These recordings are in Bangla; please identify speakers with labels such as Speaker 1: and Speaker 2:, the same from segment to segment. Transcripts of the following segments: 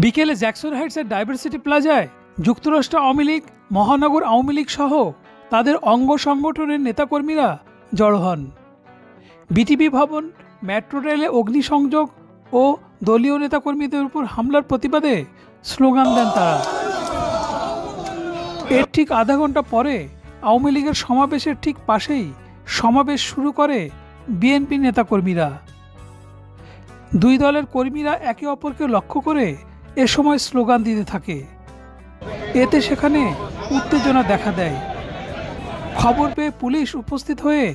Speaker 1: বিকেলে জ্যাকসন হাইটসের ডাইভার্সিটি প্লাজায় যুক্তরাষ্ট্র আওয়ামী লীগ, মহানগর আওয়ামী লীগ সহ তাদের অঙ্গ সংগঠনের নেতাকর্মীরা জড়ো হন। বিটিভি ভবন, মেট্রো রেলে অগ্নিসংযোগ ও দলীয় নেতাকর্মীদের উপর হামলার প্রতিবাদে স্লোগান দেন তারা। এর ঠিক আধা ঘন্টা পরে আওয়ামী লীগের সমাবেশের ঠিক পাশেই সমাবেশ শুরু করে বিএনপি নেতাকর্মীরা। দুই দলের কর্মীরা একে অপরকে লক্ষ্য করে এ সময় স্লোগান দিতে থাকে। এতে সেখানে উত্তেজনা দেখা দেয়। খবর পেয়ে পুলিশ উপস্থিত হয়ে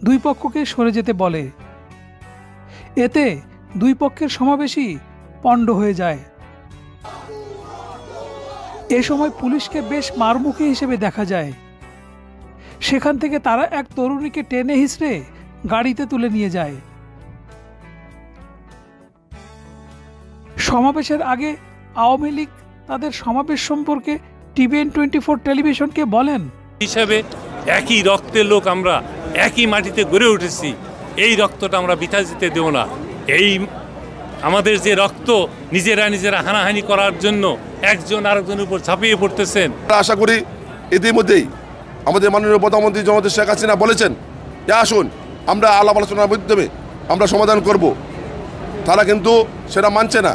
Speaker 1: দুই পক্ষকে সরে যেতে বলে। এতে দুই পক্ষের সমাবেশই পণ্ড হয়ে যায়। এ সময় পুলিশকে বেশ মারমুখী হিসেবে দেখা যায়। সেখান থেকে তারা এক তরুণীকে টেনে হিঁচড়ে গাড়িতে তুলে নিয়ে যায়। সমাবেশের আগে আওয়ামী লীগ তাদের সমাবেশ সম্পর্কে TVN24 টেলিভিশনকে বলেন,
Speaker 2: হিসাবে একই রক্তের লোক, আমরা একই মাটিতে গড়ে উঠেছি, এই রক্তটা আমরা বৃথা যেতে দেব না। এই আমাদের যে রক্ত নিজেরা হানাহানি করার জন্য একজন আরেকজনের উপর ঝাঁপিয়ে পড়তেছেন।
Speaker 3: আশা করি ইতিমধ্যেই আমাদের মাননীয় প্রধানমন্ত্রী জনাব শেখ হাসিনা বলেছেন যে আসুন আমরা আলাপ আলোচনার মাধ্যমে আমরা সমাধান করব। তারা কিন্তু সেটা মানছে না।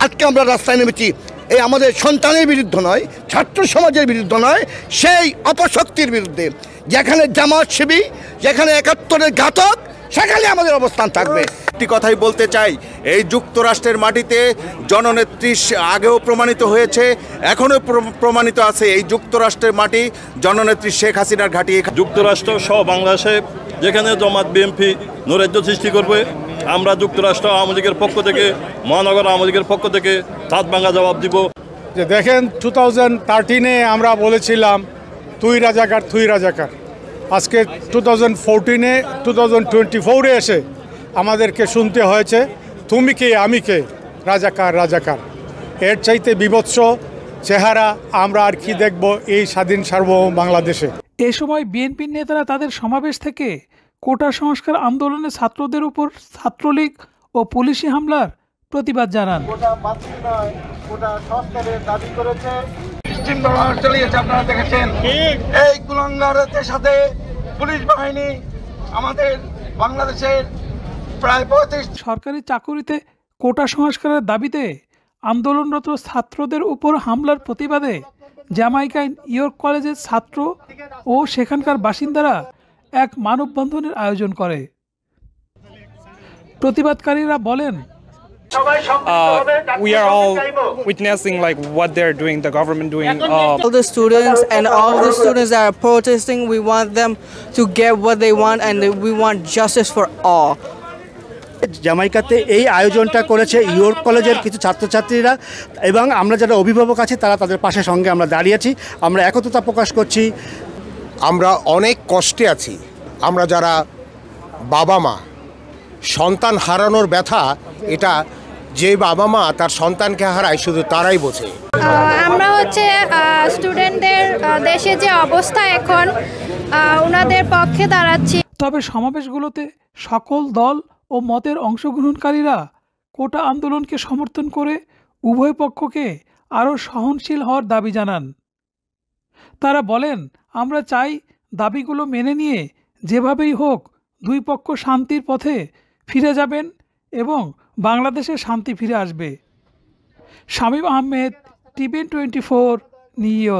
Speaker 4: আজকে আমরা রাস্তায় নেমেছি এই আমাদের সন্তানের বিরুদ্ধে নয়, ছাত্র সমাজের বিরুদ্ধে নয়, সেই অপশক্তির বিরুদ্ধে। যেখানে জামাত শিবির, যেখানে 71-এর ঘাতক, সেখানে আমাদের অবস্থান থাকবে।
Speaker 5: একটি কথাই বলতে চাই, এই যুক্তরাষ্ট্রের মাটিতে জননেত্রী আগেও প্রমাণিত হয়েছে, এখনও প্রমাণিত আছে। এই যুক্তরাষ্ট্রের মাটি জননেত্রী শেখ হাসিনার ঘাঁটি।
Speaker 6: যুক্তরাষ্ট্র সহ বাংলাদেশে যেখানে জামাত বিএনপি নৈরাজ্য সৃষ্টি করবে, আমরা যুক্তরাষ্ট্র আওয়ামী লীগের পক্ষ থেকে, মহানগর আওয়ামী লীগের পক্ষ থেকে সাত ভাঙা জবাব দিব।
Speaker 7: যে দেখেন 2013-এ আমরা বলেছিলাম তুই রাজাকার, তুই রাজাকার। আজকে 2014-এ 2024-এ এসে আমাদেরকে শুনতে হয়েছে তুমি কে আমি কে, রাজাকার রাজাকার। এর চাইতে বিভৎস চেহারা আমরা আর কি দেখব এই স্বাধীন সার্বভৌম বাংলাদেশে।
Speaker 1: এ সময় বিএনপির নেতারা তাদের সমাবেশ থেকে কোটা সংস্কার আন্দোলনে ছাত্রদের উপর ছাত্রলীগ ও পুলিশি হামলার প্রতিবাদ জানান।
Speaker 8: আপনারা দেখেছেন এই কুলাঙ্গারদের সাথে পুলিশ বাহিনী আমাদের বাংলাদেশের প্রায় 35
Speaker 1: সরকারি চাকুরিতে কোটা সংস্কারের দাবিতে আন্দোলনরত ছাত্রদের উপর হামলার প্রতিবাদে জ্যামাইকায় ইয়র্ক কলেজের ছাত্র ও সেখানকার বাসিন্দারা এক মানববন্ধনের আয়োজন করে। প্রতিবাদকারীরা বলেন,
Speaker 9: we are all witnessing like what they're doing, the government doing.
Speaker 10: All the students and all the students that are protesting, we want them to get what they want and we want justice for all.
Speaker 4: জামাইকাতে এই আয়োজনটা করেছে ইয়র্ক কলেজের কিছু ছাত্রছাত্রীরা, এবং আমরা যারা অভিভাবক আছি তারা তাদের পাশে সঙ্গে আমরা দাঁড়িয়েছি। আমরা একত্রতা প্রকাশ করছি।
Speaker 11: আমরা অনেক কষ্টে আছি। আমরা যারা বাবা মা, সন্তান হারানোর ব্যথা, এটা যে বাবা মা তার সন্তানকে হারায় শুধু তারাই বোঝে।
Speaker 12: আমরা স্টুডেন্টদের দেশে যে অবস্থা এখন, ওনাদের পক্ষে দাঁড়াচ্ছি।
Speaker 1: তবে সমাবেশগুলোতে সকল দল ও মতের অংশগ্রহণকারীরা কোটা আন্দোলনকে সমর্থন করে উভয় পক্ষকে আরও সহনশীল হওয়ার দাবি জানান। তারা বলেন, আমরা চাই দাবিগুলো মেনে নিয়ে যেভাবেই হোক দুই পক্ষ শান্তির পথে ফিরে যাবেন এবং বাংলাদেশে শান্তি ফিরে আসবে। Shamim Ahmed, TVN24, new York.